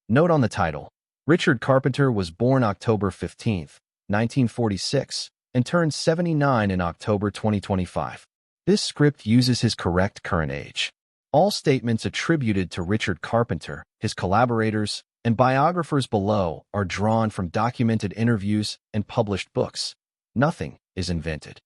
Note on the title. Richard Carpenter was born October 15, 1946, and turned 79 in October 2025. This script uses his correct current age. All statements attributed to Richard Carpenter, his collaborators, and biographers below are drawn from documented interviews and published books. Nothing is invented.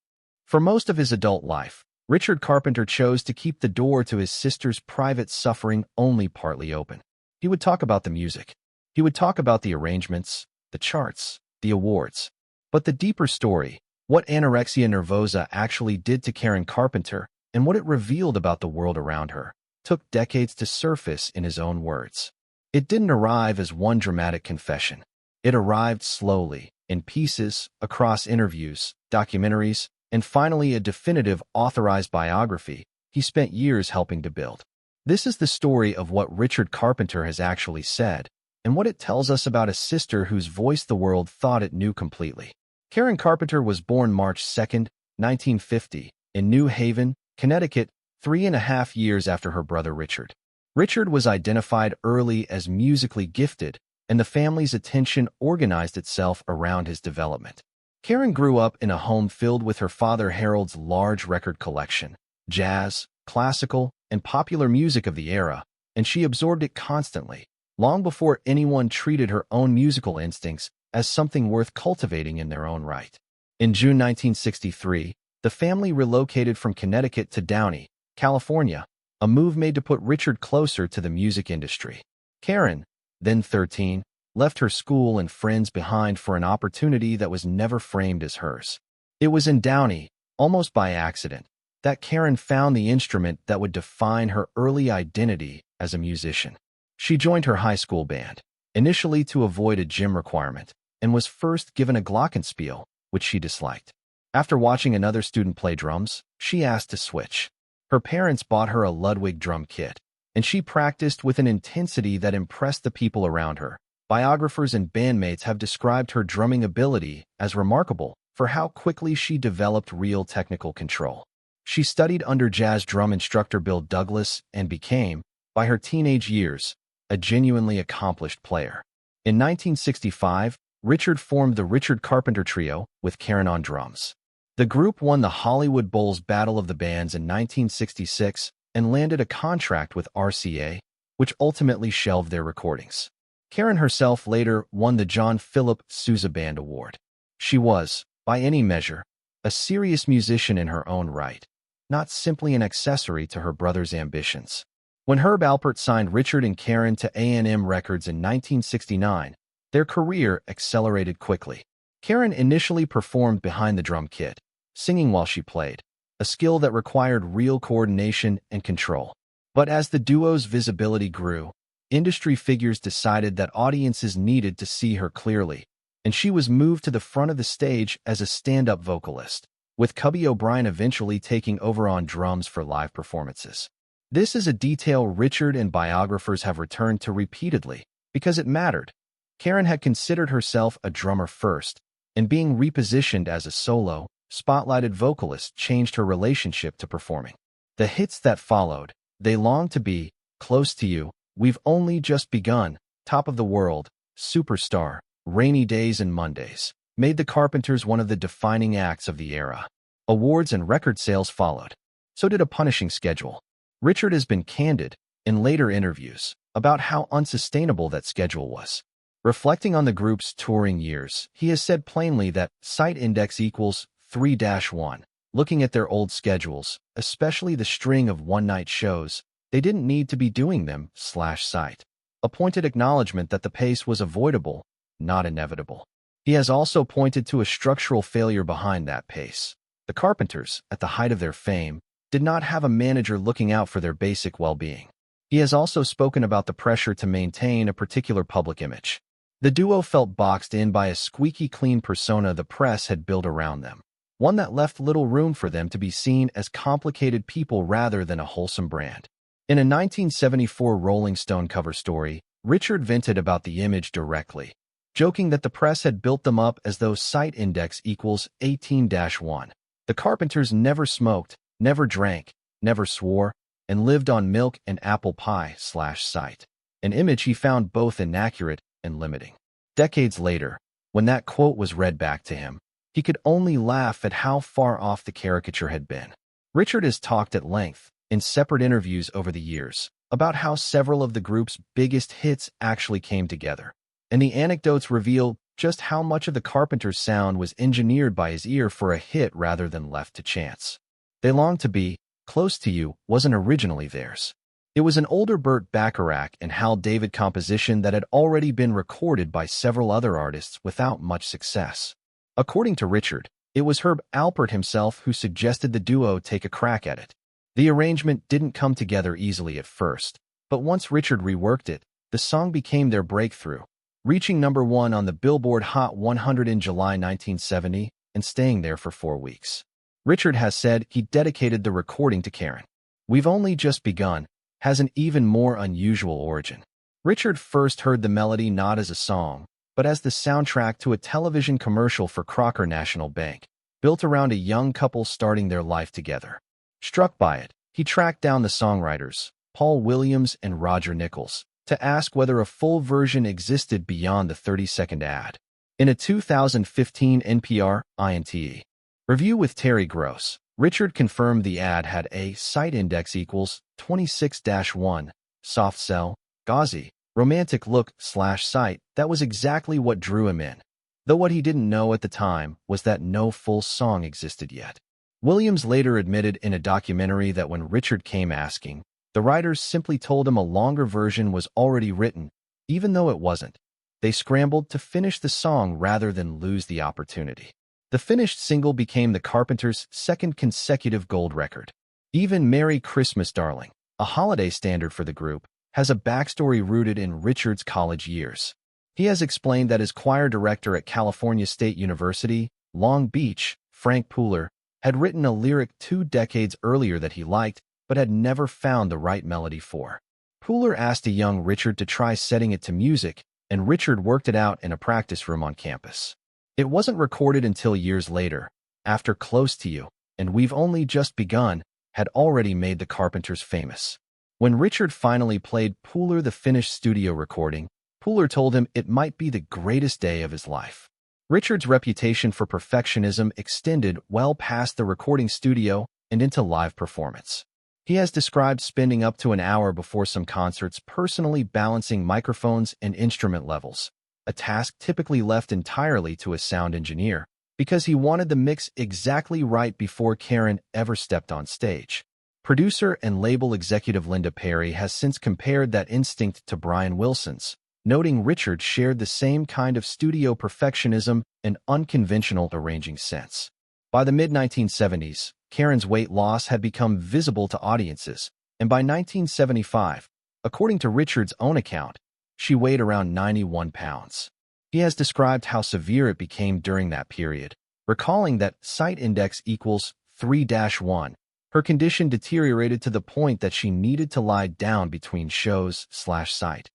For most of his adult life, Richard Carpenter chose to keep the door to his sister's private suffering only partly open. He would talk about the music. He would talk about the arrangements, the charts, the awards. But the deeper story, what anorexia nervosa actually did to Karen Carpenter and what it revealed about the world around her, took decades to surface in his own words. It didn't arrive as one dramatic confession. It arrived slowly, in pieces, across interviews, documentaries, and finally a definitive authorized biography he spent years helping to build. This is the story of what Richard Carpenter has actually said, and what it tells us about a sister whose voice the world thought it knew completely. Karen Carpenter was born March 2, 1950, in New Haven, Connecticut, 3.5 years after her brother Richard. Richard was identified early as musically gifted, and the family's attention organized itself around his development. Karen grew up in a home filled with her father Harold's large record collection, jazz, classical, and popular music of the era, and she absorbed it constantly, long before anyone treated her own musical instincts as something worth cultivating in their own right. In June 1963, the family relocated from Connecticut to Downey, California, a move made to put Richard closer to the music industry. Karen, then 13, left her school and friends behind for an opportunity that was never framed as hers. It was in Downey, almost by accident, that Karen found the instrument that would define her early identity as a musician. She joined her high school band, initially to avoid a gym requirement, and was first given a glockenspiel, which she disliked. After watching another student play drums, she asked to switch. Her parents bought her a Ludwig drum kit, and she practiced with an intensity that impressed the people around her. Biographers and bandmates have described her drumming ability as remarkable for how quickly she developed real technical control. She studied under jazz drum instructor Bill Douglas and became, by her teenage years, a genuinely accomplished player. In 1965, Richard formed the Richard Carpenter Trio with Karen on drums. The group won the Hollywood Bowls Battle of the Bands in 1966 and landed a contract with RCA, which ultimately shelved their recordings. Karen herself later won the John Philip Sousa Band Award. She was, by any measure, a serious musician in her own right, not simply an accessory to her brother's ambitions. When Herb Alpert signed Richard and Karen to A&M Records in 1969, their career accelerated quickly. Karen initially performed behind the drum kit, singing while she played, a skill that required real coordination and control. But as the duo's visibility grew, industry figures decided that audiences needed to see her clearly, and she was moved to the front of the stage as a stand-up vocalist, with Cubby O'Brien eventually taking over on drums for live performances. This is a detail Richard and biographers have returned to repeatedly, because it mattered. Karen had considered herself a drummer first, and being repositioned as a solo, spotlighted vocalist changed her relationship to performing. The hits that followed, They Long to Be, Close to You, We've Only Just Begun, Top of the World, Superstar, Rainy Days and Mondays, made the Carpenters one of the defining acts of the era. Awards and record sales followed. So did a punishing schedule. Richard has been candid, in later interviews, about how unsustainable that schedule was. Reflecting on the group's touring years, he has said plainly that site index equals 3-1. Looking at their old schedules, especially the string of one-night shows, they didn't need to be doing them, /site. A pointed acknowledgement that the pace was avoidable, not inevitable. He has also pointed to a structural failure behind that pace. The Carpenters, at the height of their fame, did not have a manager looking out for their basic well-being. He has also spoken about the pressure to maintain a particular public image. The duo felt boxed in by a squeaky clean persona the press had built around them, one that left little room for them to be seen as complicated people rather than a wholesome brand. In a 1974 Rolling Stone cover story, Richard vented about the image directly, joking that the press had built them up as though site index equals 18-1. The Carpenters never smoked, never drank, never swore, and lived on milk and apple pie /site. an image he found both inaccurate and limiting. Decades later, when that quote was read back to him, he could only laugh at how far off the caricature had been. Richard has talked at length, in separate interviews over the years, about how several of the group's biggest hits actually came together, and the anecdotes reveal just how much of the Carpenters' sound was engineered by his ear for a hit rather than left to chance. They Long to Be Close to You wasn't originally theirs. It was an older Burt Bacharach and Hal David composition that had already been recorded by several other artists without much success. According to Richard, it was Herb Alpert himself who suggested the duo take a crack at it. The arrangement didn't come together easily at first, but once Richard reworked it, the song became their breakthrough, reaching #1 on the Billboard Hot 100 in July 1970 and staying there for 4 weeks. Richard has said he dedicated the recording to Karen. We've Only Just Begun has an even more unusual origin. Richard first heard the melody not as a song, but as the soundtrack to a television commercial for Crocker National Bank, built around a young couple starting their life together. Struck by it, he tracked down the songwriters, Paul Williams and Roger Nichols, to ask whether a full version existed beyond the 30-second ad. In a 2015 NPR INTE review with Terry Gross, Richard confirmed the ad had a site index equals 26-1, soft sell, gauzy, romantic look/site that was exactly what drew him in, though what he didn't know at the time was that no full song existed yet. Williams later admitted in a documentary that when Richard came asking, the writers simply told him a longer version was already written, even though it wasn't. They scrambled to finish the song rather than lose the opportunity. The finished single became the Carpenters' second consecutive gold record. Even Merry Christmas Darling, a holiday standard for the group, has a backstory rooted in Richard's college years. He has explained that his choir director at California State University, Long Beach, Frank Pooler, had written a lyric 2 decades earlier that he liked but had never found the right melody for. Pooler asked a young Richard to try setting it to music, and Richard worked it out in a practice room on campus. It wasn't recorded until years later, after Close to You and We've Only Just Begun had already made the Carpenters famous. When Richard finally played Pooler the finished studio recording, Pooler told him it might be the greatest day of his life. Richard's reputation for perfectionism extended well past the recording studio and into live performance. He has described spending up to an hour before some concerts personally balancing microphones and instrument levels, a task typically left entirely to a sound engineer, because he wanted the mix exactly right before Karen ever stepped on stage. Producer and label executive Linda Perry has since compared that instinct to Brian Wilson's, noting Richard shared the same kind of studio perfectionism and unconventional arranging sense. By the mid-1970s, Karen's weight loss had become visible to audiences, and by 1975, according to Richard's own account, she weighed around 91 pounds. He has described how severe it became during that period, recalling that site index equals 3-1. Her condition deteriorated to the point that she needed to lie down between shows/site,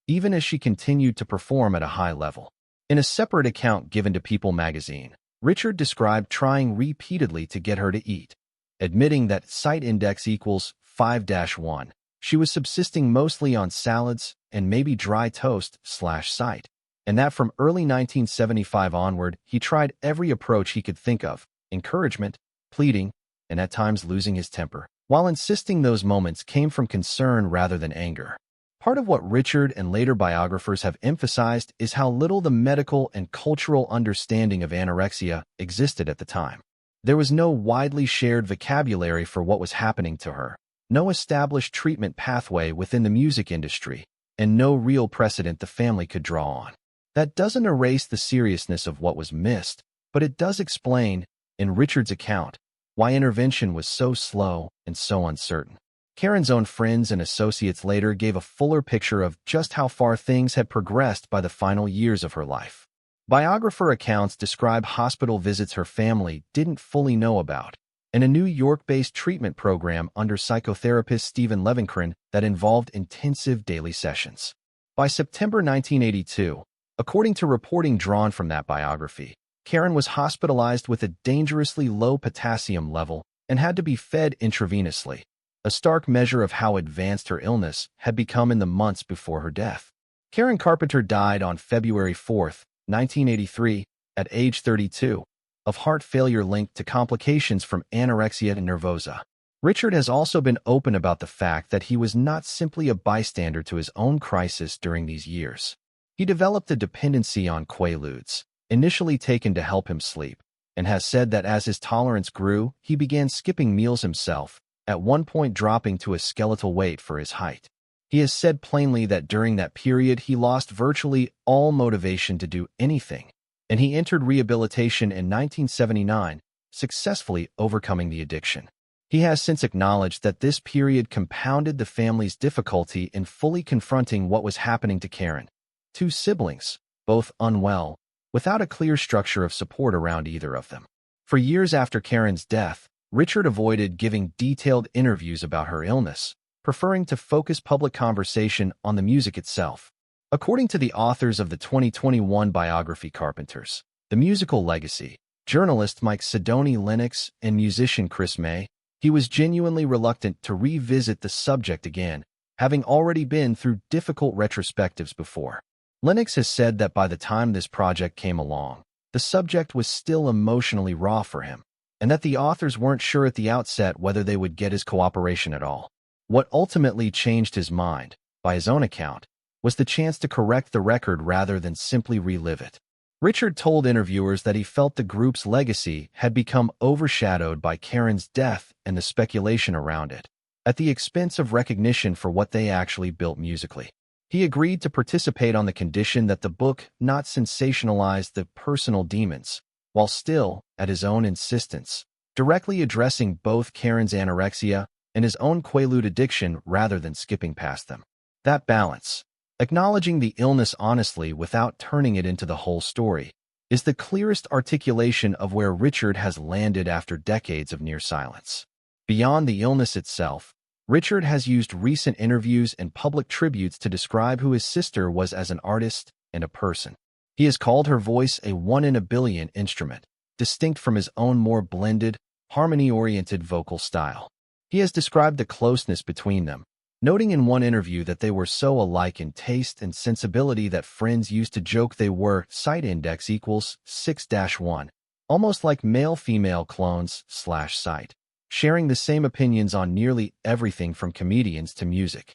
even as she continued to perform at a high level. In a separate account given to People magazine, Richard described trying repeatedly to get her to eat, admitting that site index equals 5-1. She was subsisting mostly on salads and maybe dry toast/site, and that from early 1975 onward, he tried every approach he could think of, encouragement, pleading, and at times losing his temper, while insisting those moments came from concern rather than anger. Part of what Richard and later biographers have emphasized is how little the medical and cultural understanding of anorexia existed at the time. There was no widely shared vocabulary for what was happening to her, no established treatment pathway within the music industry, and no real precedent the family could draw on. That doesn't erase the seriousness of what was missed, but it does explain, in Richard's account, why intervention was so slow and so uncertain. Karen's own friends and associates later gave a fuller picture of just how far things had progressed by the final years of her life. Biographer accounts describe hospital visits her family didn't fully know about, and a New York-based treatment program under psychotherapist Stephen Levincran that involved intensive daily sessions. By September 1982, according to reporting drawn from that biography, Karen was hospitalized with a dangerously low potassium level and had to be fed intravenously, a stark measure of how advanced her illness had become in the months before her death. Karen Carpenter died on February 4, 1983, at age 32, of heart failure linked to complications from anorexia nervosa. Richard has also been open about the fact that he was not simply a bystander to his own crisis during these years. He developed a dependency on Quaaludes, initially taken to help him sleep, and has said that as his tolerance grew, he began skipping meals himself, at one point dropping to a skeletal weight for his height. He has said plainly that during that period he lost virtually all motivation to do anything, and he entered rehabilitation in 1979, successfully overcoming the addiction. He has since acknowledged that this period compounded the family's difficulty in fully confronting what was happening to Karen. Two siblings, both unwell, without a clear structure of support around either of them. For years after Karen's death, Richard avoided giving detailed interviews about her illness, preferring to focus public conversation on the music itself. According to the authors of the 2021 biography Carpenters, The Musical Legacy, journalist Mike Sidoni Lennox and musician Chris May, he was genuinely reluctant to revisit the subject again, having already been through difficult retrospectives before. Lennox has said that by the time this project came along, the subject was still emotionally raw for him, and that the authors weren't sure at the outset whether they would get his cooperation at all. What ultimately changed his mind, by his own account, was the chance to correct the record rather than simply relive it. Richard told interviewers that he felt the group's legacy had become overshadowed by Karen's death and the speculation around it, at the expense of recognition for what they actually built musically. He agreed to participate on the condition that the book not sensationalize the personal demons, while still, at his own insistence, directly addressing both Karen's anorexia and his own Quaalude addiction rather than skipping past them. That balance, acknowledging the illness honestly without turning it into the whole story, is the clearest articulation of where Richard has landed after decades of near silence. Beyond the illness itself, Richard has used recent interviews and public tributes to describe who his sister was as an artist and a person. He has called her voice a one-in-a-billion instrument, distinct from his own more blended, harmony-oriented vocal style. He has described the closeness between them, noting in one interview that they were so alike in taste and sensibility that friends used to joke they were sight index equals 6-1, almost like male-female clones/sight, sharing the same opinions on nearly everything from comedians to music.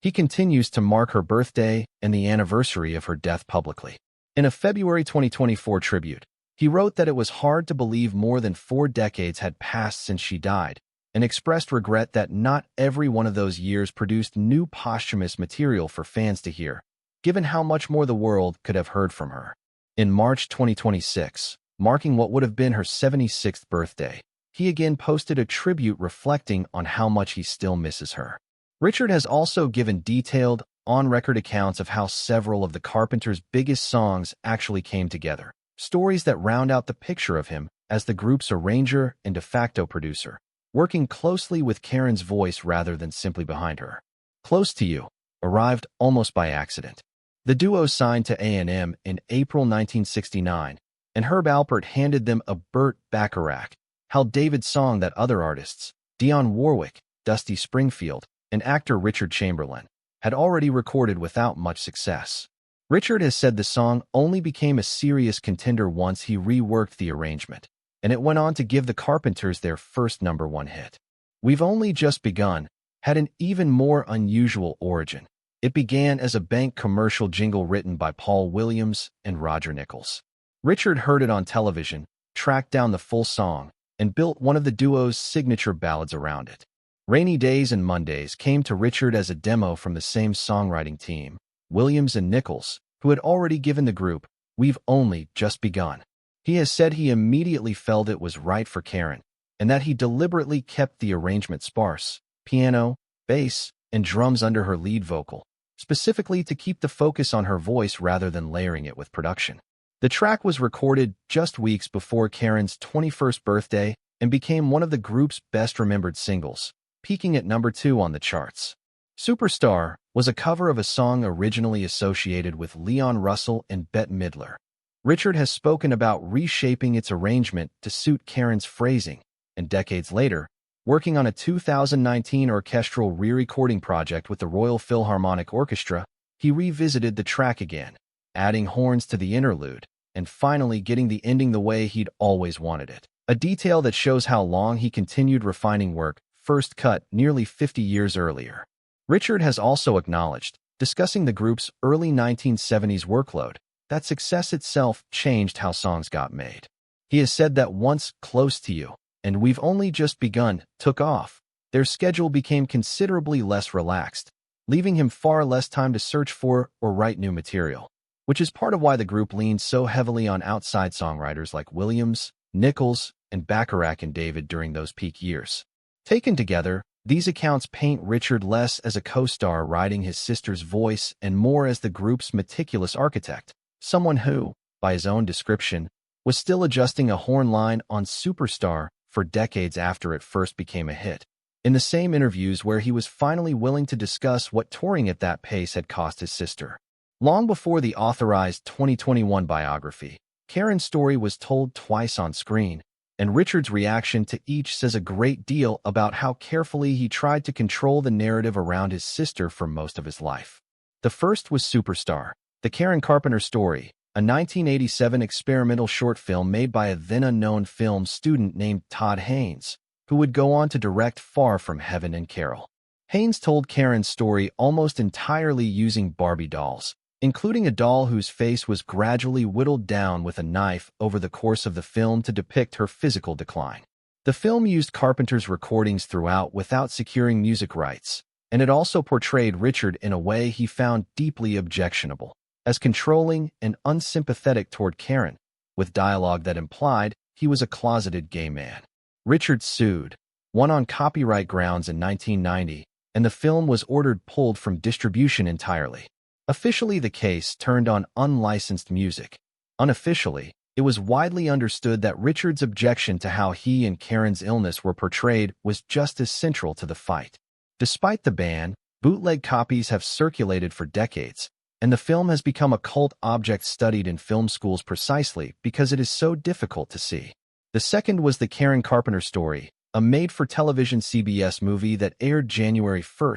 He continues to mark her birthday and the anniversary of her death publicly. In a February 2024 tribute, he wrote that it was hard to believe more than 4 decades had passed since she died, and expressed regret that not every one of those years produced new posthumous material for fans to hear, given how much more the world could have heard from her. In March 2026, marking what would have been her 76th birthday, he again posted a tribute reflecting on how much he still misses her. Richard has also given detailed, on-record accounts of how several of the Carpenters' biggest songs actually came together, stories that round out the picture of him as the group's arranger and de facto producer, working closely with Karen's voice rather than simply behind her. Close to You arrived almost by accident. The duo signed to A&M in April 1969, and Herb Alpert handed them a Burt Bacharach, Hal David song that other artists, Dionne Warwick, Dusty Springfield, and actor Richard Chamberlain, had already recorded without much success. Richard has said the song only became a serious contender once he reworked the arrangement, and it went on to give the Carpenters their first #1 hit. We've Only Just Begun had an even more unusual origin. It began as a bank commercial jingle written by Paul Williams and Roger Nichols. Richard heard it on television, tracked down the full song, and built one of the duo's signature ballads around it. Rainy Days and Mondays came to Richard as a demo from the same songwriting team, Williams and Nichols, who had already given the group We've Only Just Begun. He has said he immediately felt it was right for Karen, and that he deliberately kept the arrangement sparse, piano, bass, and drums under her lead vocal, specifically to keep the focus on her voice rather than layering it with production. The track was recorded just weeks before Karen's 21st birthday and became one of the group's best-remembered singles, peaking at #2 on the charts. Superstar was a cover of a song originally associated with Leon Russell and Bette Midler. Richard has spoken about reshaping its arrangement to suit Karen's phrasing, and decades later, Working on a 2019 orchestral re-recording project with the Royal Philharmonic Orchestra, he revisited the track again, adding horns to the interlude, and finally getting the ending the way he'd always wanted it. A detail that shows how long he continued refining work, first cut nearly 50 years earlier. Richard has also acknowledged, discussing the group's early 1970s workload, that success itself changed how songs got made. He has said that once Close to You and We've Only Just Begun took off, their schedule became considerably less relaxed, leaving him far less time to search for or write new material, which is part of why the group leaned so heavily on outside songwriters like Williams, Nichols, and Bacharach and David during those peak years. Taken together, these accounts paint Richard less as a co-star writing his sister's voice and more as the group's meticulous architect, someone who, by his own description, was still adjusting a horn line on Superstar for decades after it first became a hit. In the same interviews where he was finally willing to discuss what touring at that pace had cost his sister. Long before the authorized 2021 biography, Karen's story was told twice on screen, and Richard's reaction to each says a great deal about how carefully he tried to control the narrative around his sister for most of his life. The first was Superstar, the Karen Carpenter story, a 1987 experimental short film made by a then-unknown film student named Todd Haynes, who would go on to direct Far From Heaven and Carol. Haynes told Karen's story almost entirely using Barbie dolls, including a doll whose face was gradually whittled down with a knife over the course of the film to depict her physical decline. The film used Carpenter's recordings throughout without securing music rights, and it also portrayed Richard in a way he found deeply objectionable, as controlling and unsympathetic toward Karen, with dialogue that implied he was a closeted gay man. Richard sued, won on copyright grounds in 1990, and the film was ordered pulled from distribution entirely. Officially, the case turned on unlicensed music. Unofficially, it was widely understood that Richard's objection to how he and Karen's illness were portrayed was just as central to the fight. Despite the ban, bootleg copies have circulated for decades, and the film has become a cult object studied in film schools precisely because it is so difficult to see. The second was the Karen Carpenter story, a made-for-television CBS movie that aired January 1,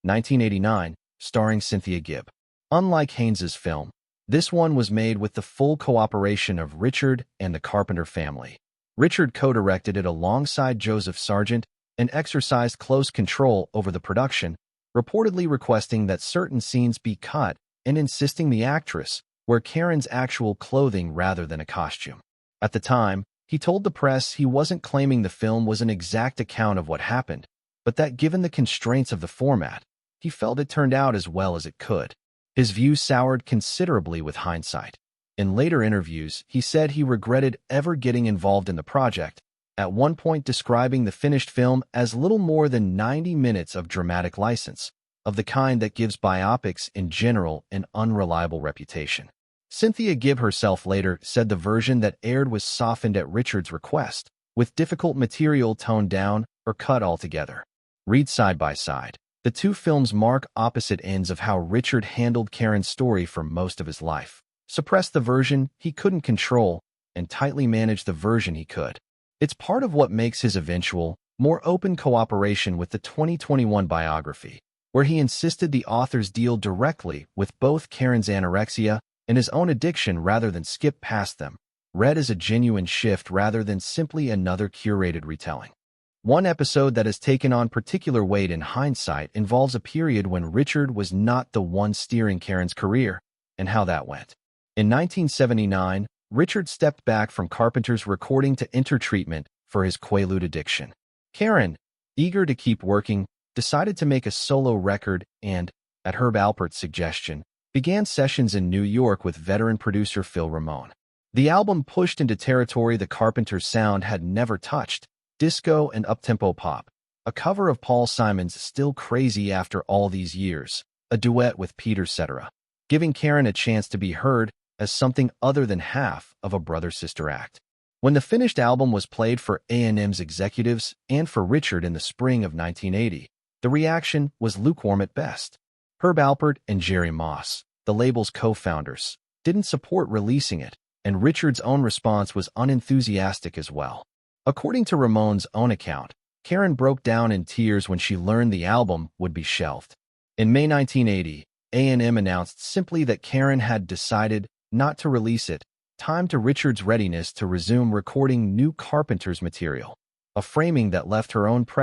1989, starring Cynthia Gibb. Unlike Haynes's film, this one was made with the full cooperation of Richard and the Carpenter family. Richard co-directed it alongside Joseph Sargent and exercised close control over the production, reportedly requesting that certain scenes be cut and insisting the actress wear Karen's actual clothing rather than a costume. At the time, he told the press he wasn't claiming the film was an exact account of what happened, but that given the constraints of the format, he felt it turned out as well as it could. His views soured considerably with hindsight. In later interviews, he said he regretted ever getting involved in the project, at one point describing the finished film as little more than 90 minutes of dramatic license, of the kind that gives biopics in general an unreliable reputation. Cynthia Gibb herself later said the version that aired was softened at Richard's request, with difficult material toned down or cut altogether. Read side by side. The two films mark opposite ends of how Richard handled Karen's story for most of his life. Suppressed the version he couldn't control and tightly managed the version he could. It's part of what makes his eventual, more open cooperation with the 2021 biography, where he insisted the authors deal directly with both Karen's anorexia and his own addiction rather than skip past them, read as a genuine shift rather than simply another curated retelling. One episode that has taken on particular weight in hindsight involves a period when Richard was not the one steering Karen's career, and how that went. In 1979, Richard stepped back from Carpenter's recording to enter treatment for his Quaalude addiction. Karen, eager to keep working, decided to make a solo record and, at Herb Alpert's suggestion, began sessions in New York with veteran producer Phil Ramone. The album pushed into territory the Carpenters' sound had never touched, disco and uptempo pop, a cover of Paul Simon's Still Crazy After All These Years, a duet with Peter Cetera, giving Karen a chance to be heard as something other than half of a brother-sister act. When the finished album was played for A&M's executives and for Richard in the spring of 1980, the reaction was lukewarm at best. Herb Alpert and Jerry Moss, the label's co-founders, didn't support releasing it, and Richard's own response was unenthusiastic as well. According to Ramone's own account, Karen broke down in tears when she learned the album would be shelved. In May 1980, A&M announced simply that Karen had decided not to release it, time to Richard's readiness to resume recording new Carpenters material, a framing that left her own preference